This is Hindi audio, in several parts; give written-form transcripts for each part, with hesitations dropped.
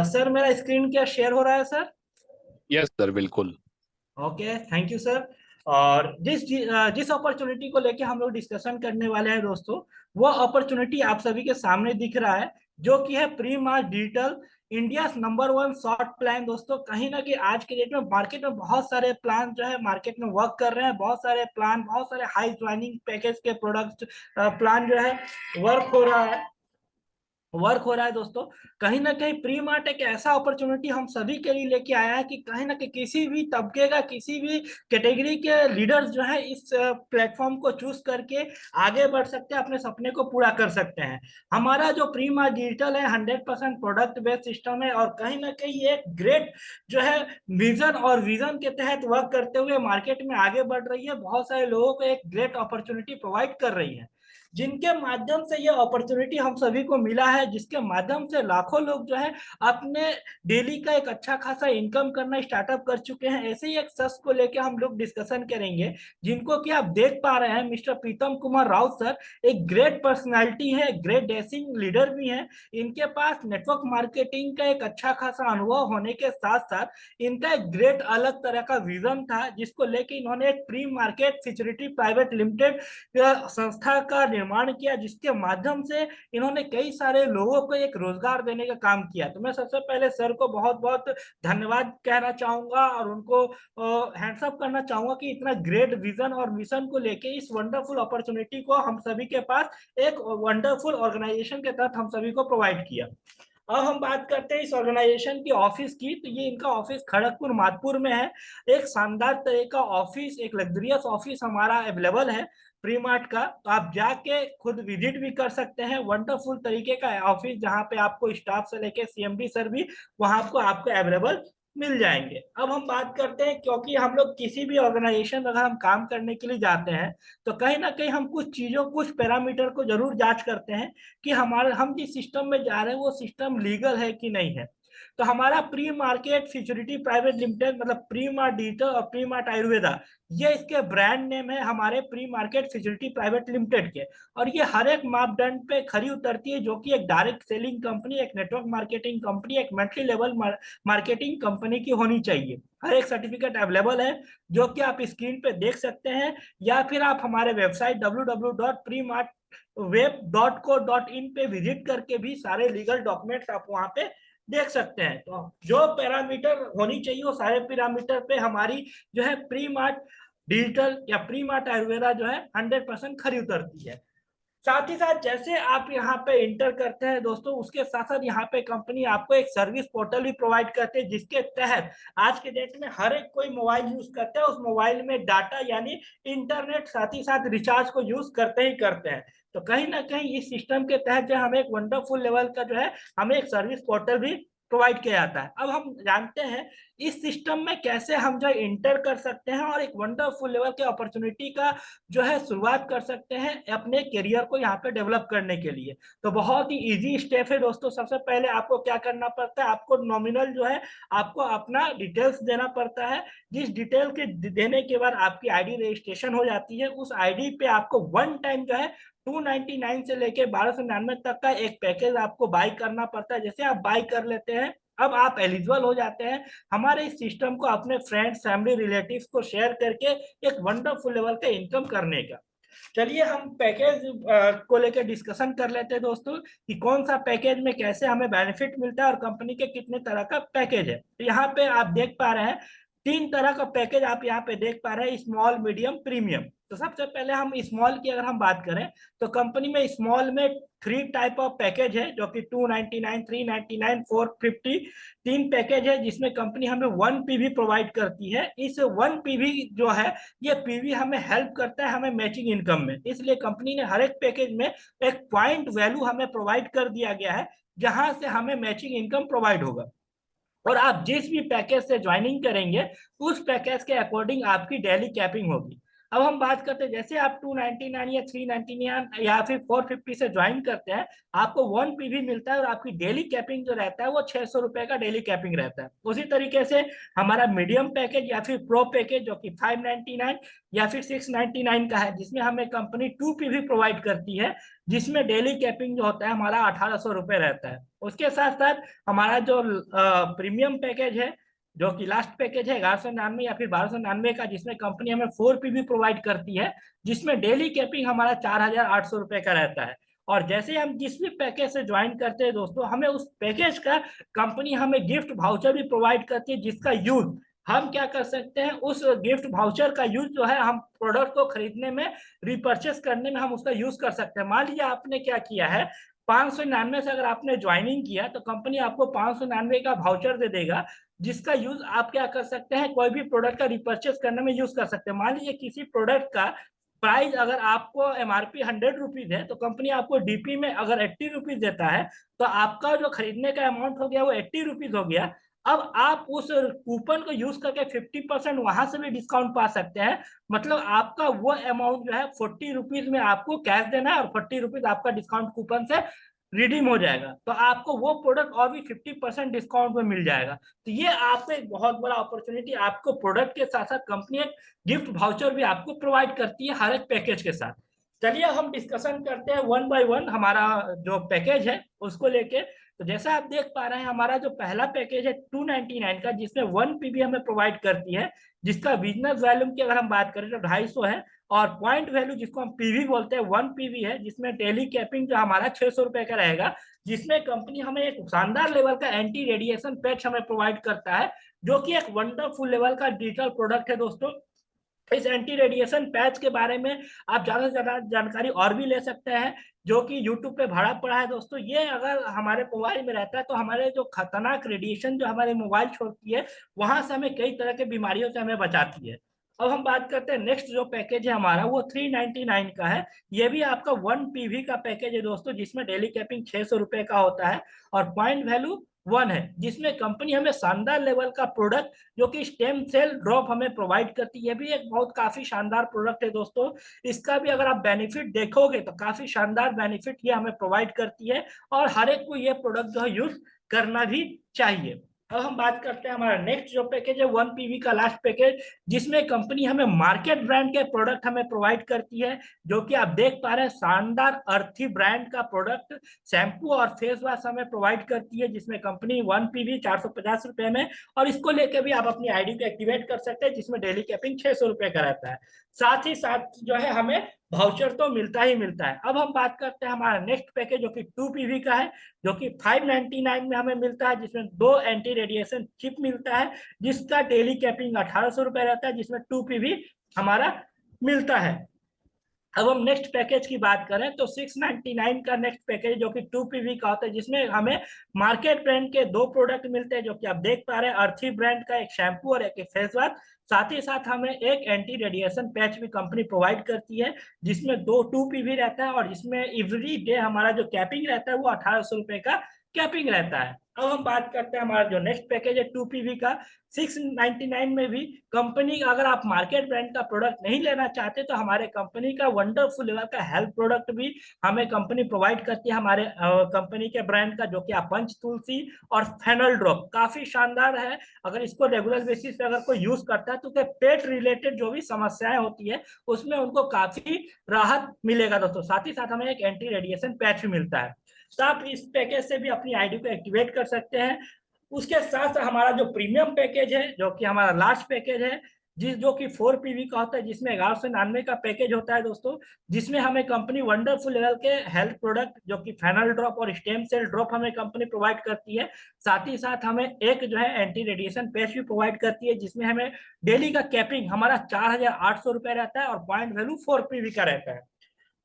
सर मेरा स्क्रीन क्या शेयर हो रहा है सर? यस सर, बिल्कुल। Okay, thank you sir. और जिस अपॉर्चुनिटी को लेके हम लोग डिस्कशन करने वाले हैं दोस्तों, वो अपॉर्चुनिटी आप सभी के सामने दिख रहा है, जो कि है pre March digital India number one short plan. दोस्तों कहीं ना कहीं आज के डेट में मार्केट में बहुत सारे प्लान जो है मार्केट में वर्क कर रहे हैं, बहुत सारे प्लान, बहुत सारे हाई ज्वाइनिंग पैकेज के प्रोडक्ट प्लान जो है वर्क हो रहा है, दोस्तों। कहीं ना कहीं प्री मार्ट एक ऐसा अपॉर्चुनिटी हम सभी के लिए लेके आया है कि कहीं ना कहीं किसी भी तबके का, किसी भी कैटेगरी के लीडर्स जो है इस प्लेटफॉर्म को चूज करके आगे बढ़ सकते हैं, अपने सपने को पूरा कर सकते हैं। हमारा जो प्री मार्ट डिजिटल है 100% प्रोडक्ट बेस्ड सिस्टम है, और कहीं ना कहीं ये ग्रेट जो है विजन और विजन के तहत वर्क करते हुए मार्केट में आगे बढ़ रही है, बहुत सारे लोगों को एक ग्रेट अपॉर्चुनिटी प्रोवाइड कर रही है, जिनके माध्यम से ये अपॉर्चुनिटी हम सभी को मिला है, जिसके माध्यम से लाखों लोग जो है अपने डेली का एक अच्छा खासा इनकम करना स्टार्टअप कर चुके हैं। ऐसे ही एक शख्स को लेके हम लोग डिस्कशन करेंगे, जिनको कि आप देख पा रहे हैं, मिस्टर प्रीतम कुमार राउत सर। एक ग्रेट पर्सनालिटी है, ग्रेट डेसिंग लीडर भी है। इनके पास नेटवर्क मार्केटिंग का एक अच्छा खासा अनुभव होने के साथ साथ इनका एक ग्रेट अलग तरह का विजन था, जिसको लेके इन्होंने एक pre market security private limited संस्था का निर्माण किया, जिसके माध्यम से इन्होंने कई सारे लोगों को एक रोजगार देने का काम किया। तो मैं सबसे पहले सर को बहुत बहुत धन्यवाद कहना चाहूंगा और उनको हैंड्स अप करना चाहूंगा कि इतना ग्रेट विजन और मिशन को लेके इस वंडरफुल अपॉर्चुनिटी को हम सभी के पास एक वंडरफुल ऑर्गेनाइजेशन के तहत हम सभी को प्रोवाइड किया। अब हम बात करते हैं इस ऑर्गेनाइजेशन की ऑफिस की, तो ये इनका ऑफिस खड़गपुर मादपुर में है। एक शानदार तरह का ऑफिस, एक लग्जरियस ऑफिस हमारा अवेलेबल है प्री मार्ट का, तो आप जाके खुद विजिट भी कर सकते हैं। वंडरफुल तरीके का ऑफिस, जहाँ पे आपको स्टाफ से लेके सीएमडी सर भी वहां आपको अवेलेबल मिल जाएंगे। अब हम बात करते हैं, क्योंकि हम लोग किसी भी ऑर्गेनाइजेशन अगर हम काम करने के लिए जाते हैं, तो कहीं ना कहीं हम कुछ चीजों, कुछ पैरामीटर को जरूर जांच करते हैं कि हम जिस सिस्टम में जा रहे हैं वो सिस्टम लीगल है कि नहीं है। तो हमारा pre market security private limited, मतलब प्री मार्ट डिजिटल और प्री मार्ट आयुर्वेदा, ये इसके ब्रांड नेम है हमारे pre market security private limited के। और ये हर एक मापदंड पे खरी उतरती है, जो कि एक डायरेक्ट सेलिंग कंपनी, एक नेटवर्क मार्केटिंग कंपनी, एक मल्टी लेवल मार्केटिंग कंपनी की होनी चाहिए। हर एक सर्टिफिकेट अवेलेबल है, जो कि आप स्क्रीन पे देख सकते हैं, या फिर आप हमारे वेबसाइट www.premartweb.co.in पे विजिट करके भी सारे लीगल डॉक्यूमेंट्स आप वहां पे देख सकते हैं। तो जो पैरामीटर होनी चाहिए वो सारे पैरामीटर पे हमारी जो है प्री मार्ट डिजिटल या प्री मार्ट आयुर्वेदा जो है 100% खरी उतरती है। साथ ही साथ जैसे आप यहाँ पे इंटर करते हैं दोस्तों, उसके साथ साथ यहाँ पे कंपनी आपको एक सर्विस पोर्टल भी प्रोवाइड करते हैं, जिसके तहत आज के डेट में हर एक कोई मोबाइल यूज करता है, उस मोबाइल में डाटा यानी इंटरनेट साथ ही साथ रिचार्ज को यूज करते ही करते हैं। तो कहीं ना कहीं इस सिस्टम के तहत जो हमें एक वंडरफुल लेवल का जो है हमें एक सर्विस पोर्टल भी प्रोवाइड किया जाता है। अब हम जानते हैं इस सिस्टम में कैसे हम जो इंटर कर सकते हैं और एक वंडरफुल लेवल के अपॉर्चुनिटी का जो है शुरुआत कर सकते हैं अपने करियर को यहाँ पे डेवलप करने के लिए। तो बहुत ही इजी स्टेप है दोस्तों। सबसे पहले आपको क्या करना पड़ता है, आपको नॉमिनल जो है आपको अपना डिटेल्स देना पड़ता है, जिस डिटेल के देने के बाद आपकी आईडी रजिस्ट्रेशन हो जाती है। उस आईडी पे आपको वन टाइम जो है 299 से लेके 1299 तक का एक पैकेज आपको बाई करना पड़ता है। जैसे आप बाई कर लेते हैं, अब आप एलिजिबल हो जाते हैं हमारे इस सिस्टम को अपने फ्रेंड्स, फैमिली, रिलेटिव्स को शेयर करके एक वंडरफुल लेवल का इनकम करने का। चलिए हम पैकेज को लेकर डिस्कशन कर लेते हैं दोस्तों, कि कौन सा पैकेज में कैसे हमें बेनिफिट मिलता है और कंपनी के कितने तरह का पैकेज है। तो यहाँ पे आप देख पा रहे हैं 3 तरह का पैकेज आप यहाँ पे देख पा रहे हैं, स्मॉल, मीडियम, प्रीमियम। तो सबसे पहले हम स्मॉल की अगर हम बात करें, तो कंपनी में स्मॉल में 3 टाइप ऑफ पैकेज है, जो कि 299, 399, 450 3 पैकेज है, जिसमें कंपनी हमें 1 पीवी प्रोवाइड करती है। इस 1 पीवी जो है ये पीवी हमें हेल्प करता है हमें मैचिंग इनकम में, इसलिए कंपनी ने हर एक पैकेज में एक पॉइंट वैल्यू हमें प्रोवाइड कर दिया गया है, जहां से हमें मैचिंग इनकम प्रोवाइड होगा। और आप जिस भी पैकेज से ज्वाइनिंग करेंगे उस पैकेज के अकॉर्डिंग आपकी डेली कैपिंग होगी। अब हम बात करते हैं, जैसे आप 299 या 399 या फिर 450 से ज्वाइन करते हैं, आपको 1 पीवी मिलता है और आपकी डेली कैपिंग जो रहता है वो 600 रुपए का डेली कैपिंग रहता है। उसी तरीके से हमारा मीडियम पैकेज या फिर प्रो पैकेज जो कि 599 या फिर 699 का है, जिसमें हमें कंपनी 2 पीवी प्रोवाइड करती है, जिसमें डेली कैपिंग जो होता है हमारा 1800 रुपए रहता है। उसके साथ साथ हमारा जो प्रीमियम पैकेज है, जो कि लास्ट पैकेज है 1199 या फिर 1299 का, जिसमें कंपनी हमें 4 पीवी प्रोवाइड करती है, जिसमें डेली कैपिंग हमारा 4800 रुपए का रहता है। और जैसे हम जिस भी पैकेज से ज्वाइन करते हैं दोस्तों, हमें उस पैकेज का कंपनी हमें गिफ्ट वाउचर भी प्रोवाइड करती है, जिसका यूज हम क्या कर सकते हैं, उस गिफ्ट वाउचर का यूज जो है हम प्रोडक्ट को खरीदने में, रिपर्चेस करने में हम उसका यूज कर सकते हैं। मान लीजिए आपने क्या किया है, 599 से अगर आपने ज्वाइनिंग किया तो कंपनी आपको 599 का वाउचर दे देगा, जिसका यूज आप क्या कर सकते हैं, कोई भी प्रोडक्ट का रिपर्चेस करने में यूज कर सकते हैं। मान लीजिए किसी प्रोडक्ट का प्राइस अगर आपको एमआरपी 100 रुपीज है, तो कंपनी आपको डीपी में अगर 80 रुपीज देता है, तो आपका जो खरीदने का अमाउंट हो गया वो 80 रुपीज हो गया। अब आप उस कूपन को यूज करके 50% वहां से भी डिस्काउंट पा सकते हैं। मतलब आपका वो अमाउंट जो है 40 रुपीज में आपको कैश देना है और 40 रुपीज आपका डिस्काउंट कूपन से रिडीम हो जाएगा, तो आपको वो प्रोडक्ट और भी 50% डिस्काउंट में मिल जाएगा। तो ये आपको एक बहुत बड़ा अपॉर्चुनिटी, आपको प्रोडक्ट के साथ साथ कंपनी एक गिफ्ट वाउचर भी आपको प्रोवाइड करती है हर एक पैकेज के साथ। चलिए हम डिस्कशन करते हैं वन बाय वन हमारा जो पैकेज है उसको लेके। तो जैसा आप देख पा रहे हैं, हमारा जो पहला पैकेज है 299 का, जिसमें 1 पीवी हमें प्रोवाइड करती है, जिसका बिजनेस वैल्यूम की अगर हम बात करें तो 250 है, और पॉइंट वैल्यू जिसको हम पीवी बोलते हैं 1 पीवी है, जिसमें डेली कैपिंग जो हमारा 600 रुपए का रहेगा, जिसमें कंपनी हमें एक शानदार लेवल का एंटी रेडिएशन पैच हमें प्रोवाइड करता है, जो कि एक वंडरफुल लेवल का डिजिटल प्रोडक्ट है दोस्तों। इस एंटी रेडिएशन पैच के बारे में आप ज्यादा से ज्यादा जानकारी और भी ले सकते हैं, जो कि यूट्यूब पे भरा पड़ा है दोस्तों। ये अगर हमारे मोबाइल में रहता है तो हमारे जो खतरनाक रेडिएशन जो हमारे मोबाइल छोड़ती है, वहां से हमें कई तरह के बीमारियों से हमें बचाती है। अब हम बात करते हैं नेक्स्ट जो पैकेज है हमारा, वो 399 का है। ये भी आपका 1 पीवी का पैकेज है दोस्तों, जिसमें डेली कैपिंग 600 रुपए का होता है और पॉइंट वैल्यू 1 है, जिसमें कंपनी हमें शानदार लेवल का प्रोडक्ट जो कि स्टेम सेल ड्रॉप हमें प्रोवाइड करती है। ये भी एक बहुत काफी शानदार प्रोडक्ट है दोस्तों। इसका भी अगर आप बेनिफिट देखोगे तो काफी शानदार बेनिफिट ये हमें प्रोवाइड करती है, और हर एक को ये प्रोडक्ट जो है यूज करना भी चाहिए। अब हम बात करते हैं हमारा नेक्स्ट जो पैकेज है 1 पीवी का लास्ट पैकेज, जिसमें कंपनी हमें मार्केट ब्रांड के प्रोडक्ट हमें प्रोवाइड करती है, जो कि आप देख पा रहे हैं शानदार अर्थी ब्रांड का प्रोडक्ट शैम्पू और फेस वॉश हमें प्रोवाइड करती है, जिसमें कंपनी 1 पीवी 450 रुपए में, और इसको लेकर भी आप अपनी आईडी को एक्टिवेट कर सकते हैं, जिसमें डेली कैपिंग 600 रुपए का रहता है। साथ ही साथ जो है हमें वाउचर तो मिलता ही मिलता है। अब हम बात करते हैं हमारा नेक्स्ट पैकेज जो कि 2 पीवी का है, जो कि 599 में हमें मिलता है, जिसमें 2 एंटी रेडिएशन चिप मिलता है, जिसका डेली कैपिंग 1800 रुपए रहता है, जिसमें 2 पीवी हमारा मिलता है। अब हम नेक्स्ट पैकेज की बात करें तो 699 का नेक्स्ट पैकेज जो कि 2 पीवी का होता है, जिसमें हमें मार्केट ब्रांड के 2 प्रोडक्ट मिलते हैं, जो कि आप देख पा रहे हैं अर्थी ब्रांड का एक शैम्पू और एक फेस वॉश। साथ ही साथ हमें एक एंटी रेडिएशन पैच भी कंपनी प्रोवाइड करती है, जिसमें 2 पीवी रहता है, और जिसमें एवरी डे हमारा जो कैपिंग रहता है वो 1800 रुपए का कैपिंग रहता है। अब हम बात करते हैं हमारा जो नेक्स्ट पैकेज है 2 पीवी का। 699 में भी कंपनी, अगर आप मार्केट ब्रांड का प्रोडक्ट नहीं लेना चाहते तो हमारे कंपनी का वंडरफुल लेवल का हेल्थ प्रोडक्ट भी हमें कंपनी प्रोवाइड करती है, हमारे कंपनी के ब्रांड का, जो कि आप पंच तुलसी और फेनल ड्रॉप, काफी शानदार है। अगर इसको रेगुलर बेसिस पे अगर कोई यूज करता है तो पेट रिलेटेड जो भी समस्याएं होती है उसमें उनको काफी राहत मिलेगा दोस्तों। साथ ही साथ हमें एक एंटी रेडिएशन पैच भी मिलता है, तो आप इस पैकेज से भी अपनी आईडी को एक्टिवेट कर सकते हैं। उसके साथ हमारा जो प्रीमियम पैकेज है, जो कि हमारा लास्ट पैकेज है, जो कि 4 पीवी का होता है, जिसमें 1199 का पैकेज होता है दोस्तों, जिसमें हमें कंपनी वंडरफुल लेवल के हेल्थ प्रोडक्ट जो कि फेनल ड्रॉप और स्टेम सेल ड्रॉप हमें कंपनी प्रोवाइड करती है। साथ ही साथ हमें एक जो है एंटी रेडिएशन पैच भी प्रोवाइड करती है, जिसमें हमें डेली का कैपिंग हमारा 4800 रुपए रहता है और पॉइंट वैल्यू 4 पीवी का रहता है।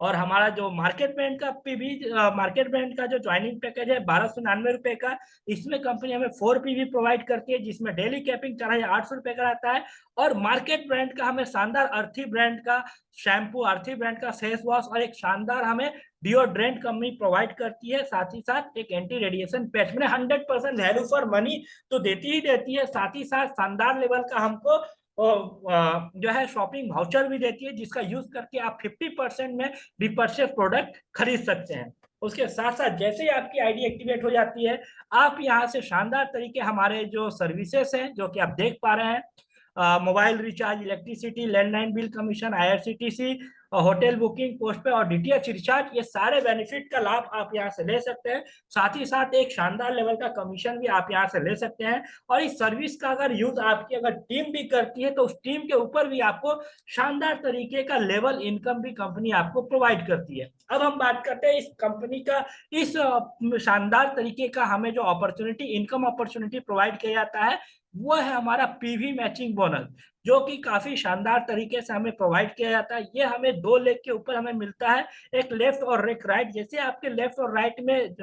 और हमारा जो मार्केट ब्रांड का पीवी, मार्केट ब्रांड का जो ज्वाइनिंग पैकेज है 1299 रुपए का, इसमें कंपनी हमें 4 पीवी प्रोवाइड करती है, जिसमें डेली कैपिंग 4800 रुपए का रहता है। और मार्केट ब्रांड का हमें शानदार अर्थी ब्रांड का शैम्पू, अर्थी ब्रांड का फेस वॉश और एक शानदार हमें डिओड्रेंट कंपनी प्रोवाइड करती है। साथ ही साथ एक एंटी रेडिएशन पैच, मैंने 100% वैल्यू फॉर मनी तो देती ही देती है, साथ ही साथ शानदार लेवल का हमको जो है शॉपिंग वाउचर भी देती है, जिसका यूज करके आप 50% में रिपर्चेस प्रोडक्ट खरीद सकते हैं। उसके साथ साथ जैसे ही आपकी आईडी एक्टिवेट हो जाती है, आप यहाँ से शानदार तरीके हमारे जो सर्विसेज हैं जो कि आप देख पा रहे हैं, mobile recharge, electricity, landline bill commission, IRCTC, hotel booking, post पे और डीटीएच रिचार्ज, ये सारे बेनिफिट का लाभ आप यहाँ से ले सकते हैं। साथ ही साथ एक शानदार लेवल का कमीशन भी आप यहाँ से ले सकते हैं। और इस सर्विस का अगर यूज आपकी अगर टीम भी करती है तो उस टीम के ऊपर भी आपको शानदार तरीके का लेवल इनकम भी कंपनी आपको प्रोवाइड करती है। अब हम बात करते हैं इस कंपनी का, इस शानदार तरीके का हमें जो अपॉर्चुनिटी, इनकम अपॉर्चुनिटी प्रोवाइड किया जाता है, वो है हमारा पीवी मैचिंग बोनस, जो कि काफी शानदार तरीके से हमें प्रोवाइड किया जाता है। ये हमें 2 लेग के ऊपर हमें मिलता है, एक लेफ्ट और एक राइट। जैसे आपके लेफ्ट और राइट में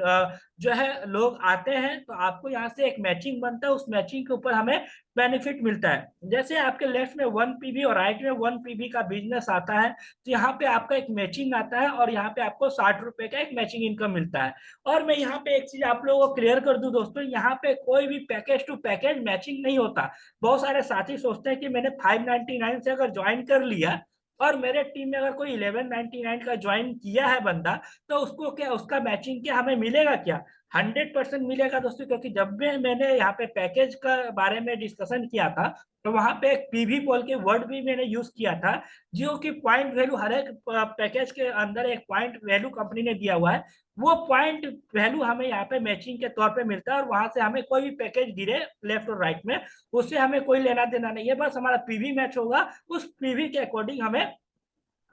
जो है लोग आते हैं तो आपको यहाँ से एक मैचिंग बनता है, उस मैचिंग के ऊपर हमें बेनिफिट मिलता है। जैसे आपके लेफ्ट में 1 पीवी और राइट में 1 पीवी का बिजनेस आता है तो यहाँ पे आपका एक मैचिंग आता है और यहाँ पे आपको 60 रुपए का एक मैचिंग इनकम मिलता है। और मैं यहाँ पे एक चीज आप लोगों को क्लियर कर दूं दोस्तों, यहाँ पे कोई भी पैकेज टू पैकेज मैचिंग नहीं होता। बहुत सारे साथी सोचते हैं कि मैंने 599 से अगर ज्वाइन कर लिया और मेरे टीम में अगर कोई 1199 का ज्वाइन किया है बंदा, तो उसको क्या, उसका मैचिंग क्या हमें मिलेगा क्या? 100% मिलेगा दोस्तों, क्योंकि जब भी मैंने यहाँ पे पैकेज का बारे में डिस्कशन किया था तो वहां पे एक पीवी बोल के वर्ड भी मैंने यूज किया था, जो कि पॉइंट वैल्यू, हर एक पैकेज के अंदर एक पॉइंट वैल्यू कंपनी ने दिया हुआ है। वो पॉइंट वैल्यू हमें यहाँ पे मैचिंग के तौर पे मिलता है और वहां से हमें कोई भी पैकेज गिरे लेफ्ट और राइट में, उससे हमें कोई लेना देना नहीं है। बस हमारा पीवी मैच होगा, उस पीवी के अकॉर्डिंग हमें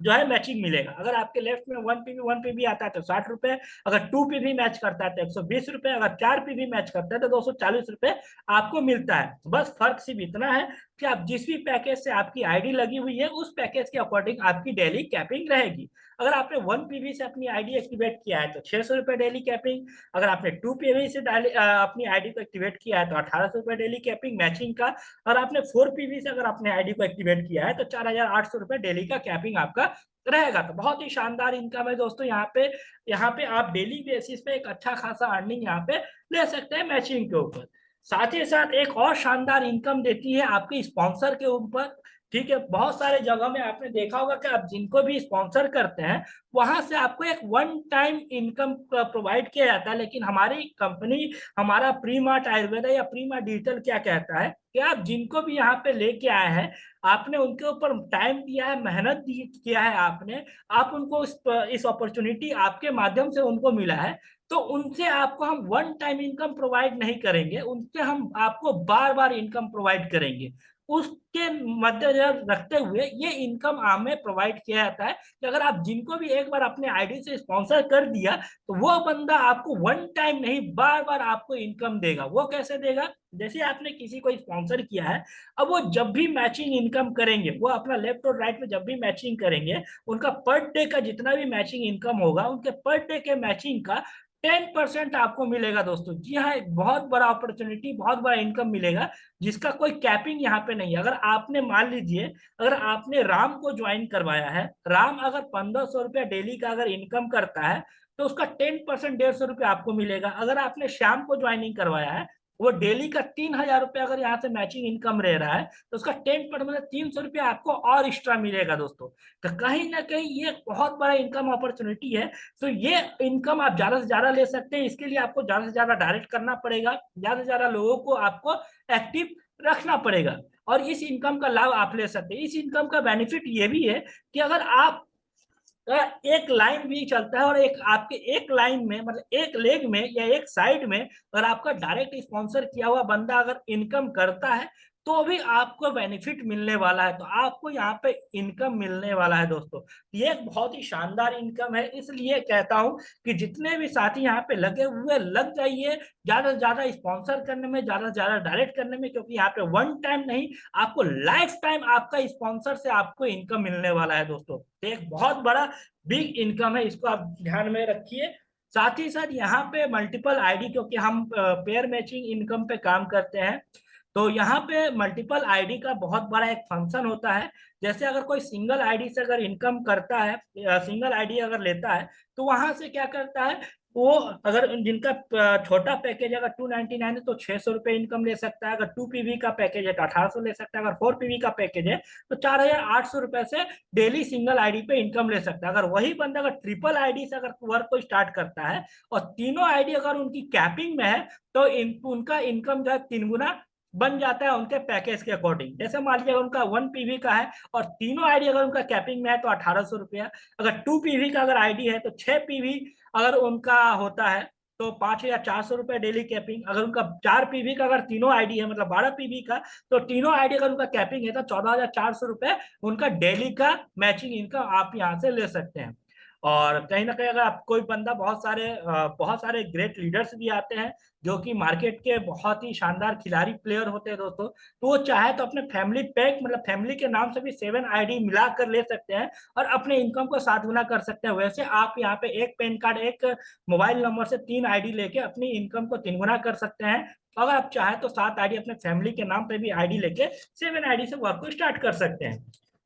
जो है मैचिंग मिलेगा। अगर आपके लेफ्ट में 1 पीवी आता है तो 60 रुपए, अगर 2 पीवी मैच करता है तो 120 रुपए, अगर 4 पीवी मैच करता है तो 240 रुपए आपको मिलता है। बस फर्क सिर्फ इतना है कि आप जिस भी पैकेज से आपकी आईडी लगी हुई है उस पैकेज के अकॉर्डिंग आपकी डेली कैपिंग रहेगी। अगर आपने 1 पीवी से अपनी आईडी एक्टिवेट किया है तो 600 रुपए डेली कैपिंग, अगर आपने 2 पीवी से अपनी आईडी को एक्टिवेट किया है तो 1800 रुपए डेली कैपिंग मैचिंग का, और आपने 4 पीवी से अगर अपने आईडी को एक्टिवेट किया है तो 4800 रुपए डेली का कैपिंग आपका रहेगा। तो बहुत ही शानदार इनकम है दोस्तों। यहाँ पे आप डेली बेसिस पे एक अच्छा खासा अर्निंग यहाँ पे ले सकते हैं मैचिंग के ऊपर। साथ ही साथ एक और शानदार इनकम देती है आपके स्पॉन्सर के ऊपर। ठीक है, बहुत सारे जगह में आपने देखा होगा कि आप जिनको भी स्पॉन्सर करते हैं वहां से आपको एक वन टाइम इनकम प्रोवाइड किया जाता है, लेकिन हमारी कंपनी, हमारा प्री मार्ट आयुर्वेदा या प्री मार्ट डिजिटल क्या कहता है कि आप जिनको भी यहाँ पे लेके आए हैं, आपने उनके ऊपर टाइम दिया है, मेहनत किया है आपने, आप उनको इस अपॉर्चुनिटी आपके माध्यम से उनको मिला है, तो उनसे आपको हम वन टाइम इनकम प्रोवाइड नहीं करेंगे, उनसे हम आपको बार बार इनकम प्रोवाइड करेंगे। उसके मद्देनजर रखते हुए ये इनकम हमें प्रोवाइड किया जाता है कि अगर आप जिनको भी एक बार अपने आईडी से स्पॉन्सर कर दिया तो वो बंदा आपको वन टाइम नहीं, बार बार आपको इनकम देगा। वो कैसे देगा? जैसे आपने किसी को स्पॉन्सर किया है, अब वो जब भी मैचिंग इनकम करेंगे, वो अपना लेफ्ट और राइट में जब भी मैचिंग करेंगे, उनका पर डे का जितना भी मैचिंग इनकम होगा, उनके पर डे के मैचिंग का 10% आपको मिलेगा दोस्तों। जी हाँ, एक बहुत बड़ा अपॉर्चुनिटी, बहुत बड़ा इनकम मिलेगा जिसका कोई कैपिंग यहाँ पे नहीं है। अगर आपने, मान लीजिए अगर आपने राम को ज्वाइन करवाया है, राम अगर 1500 रुपया डेली का अगर इनकम करता है तो उसका 10% 150 रुपया आपको मिलेगा। अगर आपने श्याम को ज्वाइनिंग करवाया है, वो डेली का 3000 रुपया अगर यहाँ से मैचिंग इनकम रह रहा है तो उसका 10% मतलब 300 रुपया आपको और एक्स्ट्रा मिलेगा दोस्तों। तो कहीं ना कहीं ये बहुत बड़ा इनकम अपॉर्चुनिटी है। तो ये इनकम आप ज्यादा से ज्यादा ले सकते हैं। इसके लिए आपको ज्यादा से ज्यादा डायरेक्ट करना पड़ेगा, ज्यादा से ज्यादा लोगों को आपको एक्टिव रखना पड़ेगा और इस इनकम का लाभ आप ले सकते हैं। इस इनकम का बेनिफिट ये भी है कि अगर आप एक लाइन भी चलता है और एक आपके एक लाइन में, मतलब एक लेग में या एक साइड में अगर आपका डायरेक्ट स्पॉन्सर किया हुआ बंदा अगर इनकम करता है तो भी आपको बेनिफिट मिलने वाला है, तो आपको यहाँ पे इनकम मिलने वाला है दोस्तों। ये एक बहुत ही शानदार इनकम है, इसलिए कहता हूं कि जितने भी साथी यहाँ पे लगे हुए, लग जाइए ज्यादा से ज्यादा स्पॉन्सर करने में, ज्यादा से ज्यादा डायरेक्ट करने में, क्योंकि यहाँ पे वन टाइम नहीं, आपको लाइफ टाइम आपका स्पॉन्सर से आपको इनकम मिलने वाला है दोस्तों। तो एक बहुत बड़ा बिग इनकम है, इसको आप ध्यान में रखिए। साथ ही साथ यहाँ पे मल्टीपल आईडी, क्योंकि हम पेयर मैचिंग इनकम पे काम करते हैं, तो यहाँ पे मल्टीपल आईडी का बहुत बड़ा एक फंक्शन होता है। जैसे अगर कोई सिंगल आईडी से अगर इनकम करता है, सिंगल आईडी अगर लेता है, तो वहां से क्या करता है, वो अगर जिनका छोटा पैकेज अगर 299 है तो 600 रुपये इनकम ले सकता है। अगर 2 PV का पैकेज है तो 1800 ले सकता है। अगर 4 PV का पैकेज है तो 4800 रुपये से डेली सिंगल आईडी पे इनकम ले सकता है। अगर वही बंदा अगर ट्रिपल आईडी से अगर वर्क को स्टार्ट करता है और तीनों आईडी अगर उनकी कैपिंग में है तो उनका इनकम जो है 3 गुना बन जाता है उनके पैकेज के अकॉर्डिंग। जैसे मान लीजिए उनका 1 PV का है और तीनों आईडी अगर उनका कैपिंग में है तो 1800 रुपया। अगर 2 PV का अगर आईडी है तो 6 PV अगर उनका होता है तो 5400 रुपये डेली कैपिंग। अगर उनका 4 PV का अगर तीनों आईडी है मतलब 12 PV का तो तीनों आईडी अगर उनका कैपिंग है तो 14,400 रुपये उनका डेली का मैचिंग इनकम आप यहाँ से ले सकते हैं। और कहीं ना कहीं अगर आप कोई बंदा बहुत सारे ग्रेट लीडर्स भी आते हैं जो कि मार्केट के बहुत ही शानदार खिलाड़ी प्लेयर होते हैं दोस्तों, तो वो चाहे तो अपने फैमिली पैक मतलब फैमिली के नाम से भी 7 आईडी मिला कर ले सकते हैं और अपने इनकम को 7 गुना कर सकते हैं। वैसे आप यहाँ पे एक पैन कार्ड एक मोबाइल नंबर से 3 आईडी लेके अपनी इनकम को 3 गुना कर सकते हैं। अगर आप चाहे तो 7 आईडी अपने फैमिली के नाम पे भी आईडी लेके 7 आईडी से वर्क को स्टार्ट कर सकते हैं।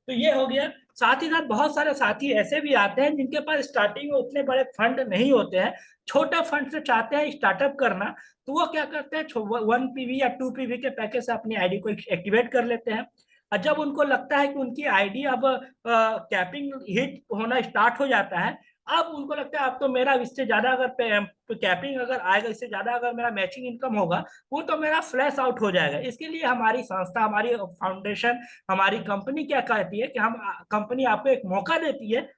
तो ये हो गया। साथ ही साथ बहुत सारे साथी ऐसे भी आते हैं जिनके पास स्टार्टिंग में उतने बड़े फंड नहीं होते हैं, छोटे फंड से चाहते हैं स्टार्टअप करना, तो वो क्या करते हैं 1 PV या 2 PV के पैकेज से अपनी आईडी को एक्टिवेट कर लेते हैं। और जब उनको लगता है कि उनकी आईडी अब कैपिंग हिट होना स्टार्ट हो जाता है, अब उनको लगता है अब तो मेरा इससे ज्यादा अगर कैपिंग अगर आएगा, इससे ज्यादा अगर मेरा मैचिंग इनकम होगा वो तो मेरा फ्लैश आउट हो जाएगा। इसके लिए हमारी संस्था हमारी फाउंडेशन हमारी कंपनी क्या कहती है कि हम कंपनी आपको एक मौका देती है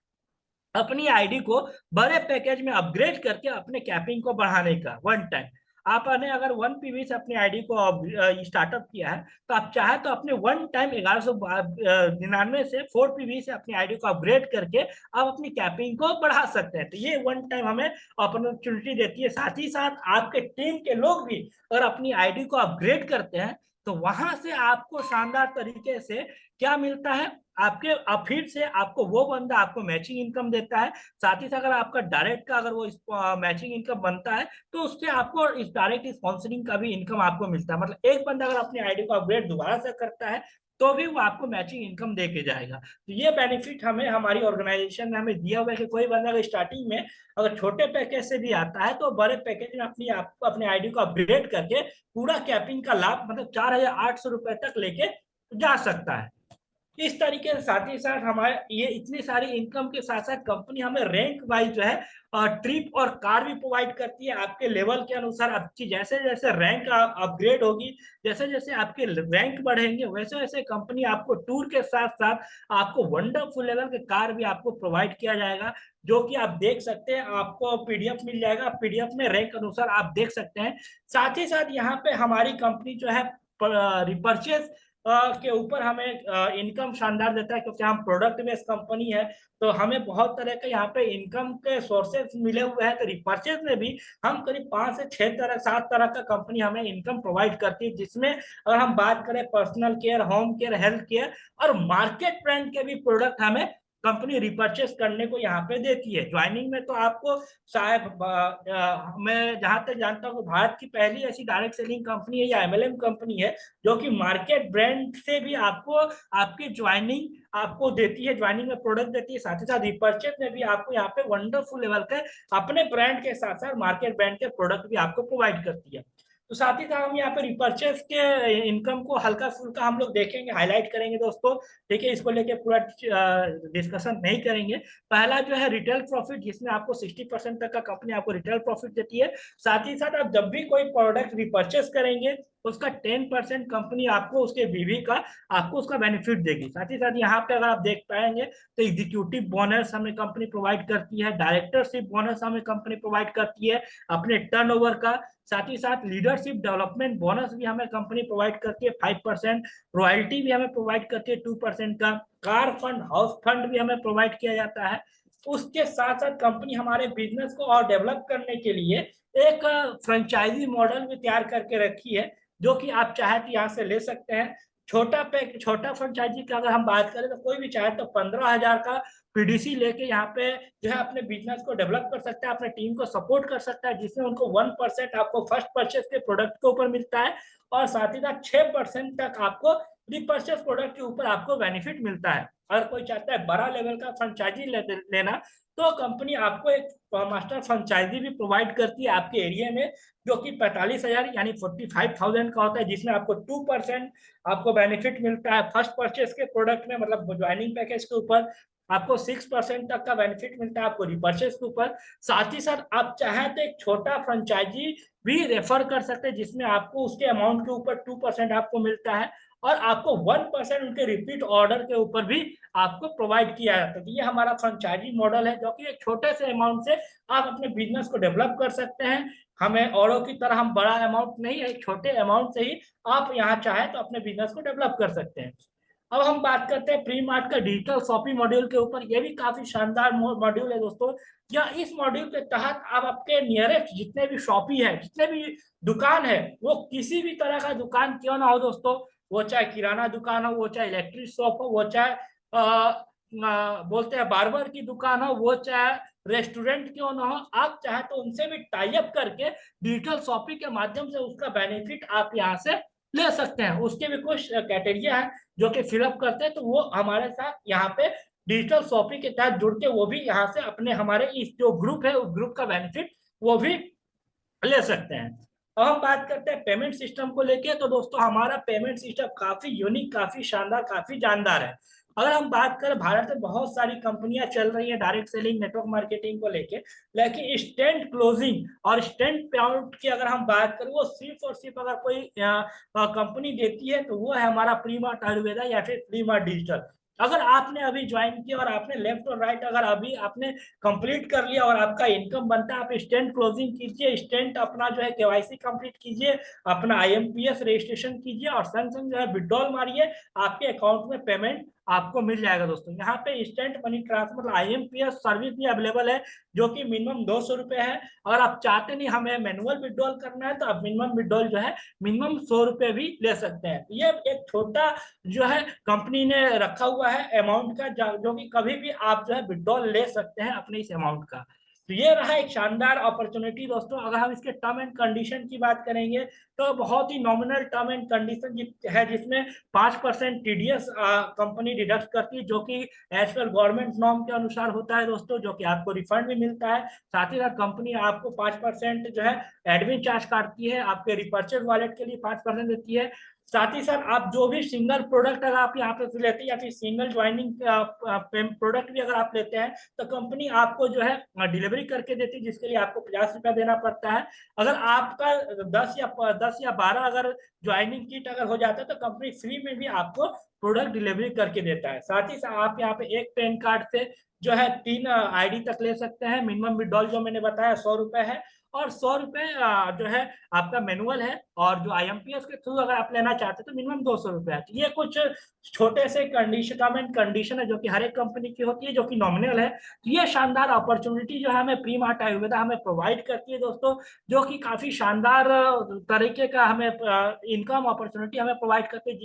अपनी आईडी को बड़े पैकेज में अपग्रेड करके अपने कैपिंग को बढ़ाने का। वन टाइम आपने अगर 1 PV से अपनी आईडी को स्टार्टअप किया है तो आप चाहे तो अपने वन टाइम 1199 से 4 PV से अपनी आईडी को अपग्रेड करके आप अपनी कैपिंग को बढ़ा सकते हैं। तो ये वन टाइम हमें अपॉर्चुनिटी देती है। साथ ही साथ आपके टीम के लोग भी अगर अपनी आईडी को अपग्रेड करते हैं तो वहां से आपको शानदार तरीके से क्या मिलता है, आपके फिर से आपको वो बंदा आपको मैचिंग इनकम देता है। साथ ही साथ अगर आपका डायरेक्ट का अगर वो मैचिंग इनकम बनता है तो उससे आपको इस डायरेक्ट स्पॉन्सरिंग का भी इनकम आपको मिलता है। मतलब एक बंदा अगर अपनी आईडी को अपग्रेड दोबारा से करता है तो भी वो आपको मैचिंग इनकम दे के जाएगा। तो ये बेनिफिट हमें हमारी ऑर्गेनाइजेशन ने हमें दिया हुआ है कि कोई बंदा अगर स्टार्टिंग में अगर छोटे पैकेज से भी आता है तो बड़े पैकेज में अपने आईडी को अपग्रेड करके पूरा कैपिंग का लाभ मतलब 4800 रुपये तक लेके जा सकता है। इस तरीके से साथ ही साथ हमारे ये इतनी सारी इनकम के साथ साथ कंपनी हमें रैंक वाइज जो है ट्रिप और कार भी प्रोवाइड करती है। आपके लेवल के अनुसार आपकी जैसे जैसे रैंक अपग्रेड होगी, जैसे जैसे आपके रैंक बढ़ेंगे वैसे वैसे कंपनी आपको टूर के साथ साथ आपको वंडरफुल लेवल के कार भी आपको प्रोवाइड किया जाएगा, जो कि आप देख सकते हैं। आपको पीडीएफ मिल जाएगा, पीडीएफ में रैंक अनुसार आप देख सकते हैं। साथ ही साथ यहाँ पे हमारी कंपनी जो है रिपर्चेज के ऊपर हमें इनकम शानदार देता है, क्योंकि हम प्रोडक्ट बेस्ड कंपनी है तो हमें बहुत तरह के यहाँ पे इनकम के सोर्सेस मिले हुए हैं। तो रिपर्चेज में भी हम करीब 5 से 6 तरह 7 तरह का कंपनी हमें इनकम प्रोवाइड करती है, जिसमें अगर हम बात करें personal care, home care, health care और मार्केट ब्रांड के भी प्रोडक्ट हमें कंपनी रिपर्चेस करने को यहाँ पे देती है। ज्वाइनिंग में तो आपको शायद मैं जहां तक जानता हूँ भारत की पहली ऐसी डायरेक्ट सेलिंग कंपनी है या एमएलएम कंपनी है जो कि मार्केट ब्रांड से भी आपको आपकी ज्वाइनिंग आपको देती है, ज्वाइनिंग में प्रोडक्ट देती है। साथ ही साथ रिपर्चेस में भी आपको यहाँ पे वंडरफुल लेवल के अपने ब्रांड के साथ साथ मार्केट ब्रांड के प्रोडक्ट भी आपको प्रोवाइड करती है। तो साथ ही साथ हम यहाँ पे रिपर्चेस के इनकम को हल्का फुल्का हम लोग देखेंगे, हाईलाइट करेंगे दोस्तों। ठीक है, इसको लेके पूरा डिस्कशन नहीं करेंगे। पहला जो है रिटेल प्रॉफिट, जिसमें आपको 60% तक का कंपनी आपको रिटेल प्रॉफिट देती है। साथ ही साथ आप जब भी कोई प्रोडक्ट रिपर्चेस करेंगे उसका 10% कंपनी आपको उसके बीवी का आपको उसका बेनिफिट देगी। साथ ही साथ यहाँ पे अगर आप देख पाएंगे तो एग्जीक्यूटिव बोनस हमें कंपनी प्रोवाइड करती है, डायरेक्टरशिप बोनस हमें कंपनी प्रोवाइड करती है अपने टर्नओवर का। साथ ही साथ लीडरशिप डेवलपमेंट बोनस भी हमें कंपनी प्रोवाइड करती है 5%, रॉयल्टी भी हमें प्रोवाइड करती है 2% का, कार फंड, हाउस फंड भी हमें प्रोवाइड किया जाता है। उसके साथ साथ कंपनी हमारे बिजनेस को और डेवलप करने के लिए एक फ्रेंचाइजी मॉडल भी तैयार करके रखी है, जो कि आप चाहे तो यहाँ से ले सकते हैं। छोटा फ्रेंचाइजी का अगर हम बात करें तो कोई भी चाहे तो 15,000 का पीडीसी लेके यहाँ पे जो है अपने बिजनेस को डेवलप कर सकता है, अपने टीम को सपोर्ट कर सकता है, जिसमें उनको 1% आपको फर्स्ट परचेस के प्रोडक्ट के ऊपर मिलता है और साथ ही साथ 6% तक आपको रिपर्चेस प्रोडक्ट के ऊपर आपको बेनिफिट मिलता है। अगर कोई चाहता है बड़ा लेवल का फ्रेंचाइजी लेना, तो कंपनी आपको एक मास्टर फ्रेंचाइजी भी प्रोवाइड करती है आपके एरिया में, जो कि 45,000 यानी 45,000 का होता है, जिसमें आपको 2% आपको बेनिफिट मिलता है फर्स्ट परचेस के प्रोडक्ट में, मतलब ज्वाइनिंग पैकेज के ऊपर आपको 6% तक का बेनिफिट मिलता है आपको रिपर्चेस के ऊपर। साथ ही साथ आप चाहें तो एक छोटा फ्रेंचाइजी भी रेफर कर सकते हैं, जिसमें आपको उसके अमाउंट के ऊपर 2% आपको मिलता है और आपको 1% उनके रिपीट ऑर्डर के ऊपर भी आपको प्रोवाइड किया जाता है। तो ये हमारा फ्रेंचाइजी मॉडल है, जो कि एक छोटे से अमाउंट से आप अपने बिजनेस को डेवलप कर सकते हैं। हमें औरों की तरह हम बड़ा अमाउंट नहीं, एक छोटे अमाउंट से ही आप यहाँ चाहे तो अपने बिजनेस को डेवलप कर सकते हैं। अब हम बात करते हैं प्री मार्ट का डिजिटल शॉपिंग मॉड्यूल के ऊपर। ये भी काफी शानदार मॉड्यूल है दोस्तों। या इस मॉड्यूल के तहत आप आपके नियरेस्ट जितने भी शॉपी है, जितने भी दुकान है, वो किसी भी तरह का दुकान क्यों ना हो दोस्तों, वो चाहे किराना दुकान हो, वो चाहे इलेक्ट्रिक शॉप हो, वो चाहे बोलते हैं बार्बर की दुकान हो, वो चाहे रेस्टोरेंट क्यों ना हो, आप चाहे तो उनसे भी टाई अप करके डिजिटल शॉपिंग के माध्यम से उसका बेनिफिट आप यहाँ से ले सकते हैं। उसके भी कुछ क्राइटेरिया है जो कि फिलअप करते हैं, तो वो हमारे साथ यहाँ पे डिजिटल शॉपिंग के तहत जुड़ के वो भी यहाँ से अपने हमारे इस जो ग्रुप है उस ग्रुप का बेनिफिट वो भी ले सकते हैं। अब हम बात करते हैं पेमेंट सिस्टम को लेके। तो दोस्तों हमारा पेमेंट सिस्टम काफी यूनिक, काफी शानदार, काफी जानदार है। अगर हम बात करें, भारत में बहुत सारी कंपनियां चल रही हैं डायरेक्ट सेलिंग नेटवर्क मार्केटिंग को लेके, लेकिन स्टेंट क्लोजिंग और स्टेंट पे आउट की अगर हम बात करें, वो सिर्फ और सिर्फ अगर कोई कंपनी देती है तो वो है हमारा प्री मार्ट आयुर्वेदा या फिर प्री मार्ट डिजिटल। अगर आपने अभी ज्वाइन किया और आपने लेफ्ट और राइट अगर अभी आपने कंप्लीट कर लिया और आपका इनकम बनता है, आप स्टेंट क्लोजिंग कीजिए, स्टेंट अपना जो है केवाईसी कंप्लीट कीजिए, अपना आईएमपीएस रजिस्ट्रेशन कीजिए और संग संग जो है विड्रॉल मारिए, आपके अकाउंट में पेमेंट आपको मिल जाएगा दोस्तों। यहाँ पे instant money transfer IMPS service भी अवेलेबल है, जो कि मिनिमम 200 रुपए है। अगर आप चाहते नहीं हमें मैनुअल विड्रॉल करना है, तो आप मिनिमम विड्रॉल जो है मिनिमम 100 रुपए भी ले सकते हैं। ये एक छोटा जो है कंपनी ने रखा हुआ है अमाउंट का, जो कि कभी भी आप जो है विड्रॉल ले सकते हैं अपने इस अमाउंट का। तो ये रहा एक शानदार अपॉर्चुनिटी दोस्तों। अगर हम इसके टर्म एंड कंडीशन की बात करेंगे, तो बहुत ही नॉमिनल टर्म एंड कंडीशन है, जिसमें 5% टीडीएस कंपनी डिडक्ट करती है, जो कि एज पर गवर्नमेंट नॉर्म के अनुसार होता है दोस्तों, जो कि आपको रिफंड भी मिलता है। साथ ही साथ कंपनी आपको 5% जो है एडमिन चार्ज काटती है, आपके रिपर्चेज वॉलेट के लिए 5% देती है। साथ ही साथ आप जो भी सिंगल प्रोडक्ट अगर आप यहाँ पे लेते हैं या फिर सिंगल ज्वाइनिंग प्रोडक्ट भी अगर आप लेते हैं, तो कंपनी आपको जो है डिलीवरी करके देती है, जिसके लिए आपको 50 रुपया देना पड़ता है। अगर आपका 10 या 12 अगर ज्वाइनिंग किट अगर हो जाता है, तो कंपनी फ्री में भी आपको प्रोडक्ट डिलीवरी करके देता है। साथ ही साथ आप यहाँ पे एक पैन कार्ड से जो है 3 आईडी तक ले सकते हैं। मिनिमम विड्रॉल जो मैंने बताया 100 रुपए है, और 100 रुपए जो है आपका मैनुअल है, और जो आईएमपीएस के थ्रू अगर आप लेना चाहते हैं तो मिनिमम 200 रुपए है। ये कुछ छोटे से कंडीशन है जो कि हर एक कंपनी की होती है, जो कि नॉमिनल है। तो ये शानदार अपॉर्चुनिटी जो है हमें प्री मार्ट आयुर्वेदा हमें प्रोवाइड करती है दोस्तों, जो कि काफी शानदार तरीके का हमें इनकम अपॉर्चुनिटी हमें प्रोवाइड करती है।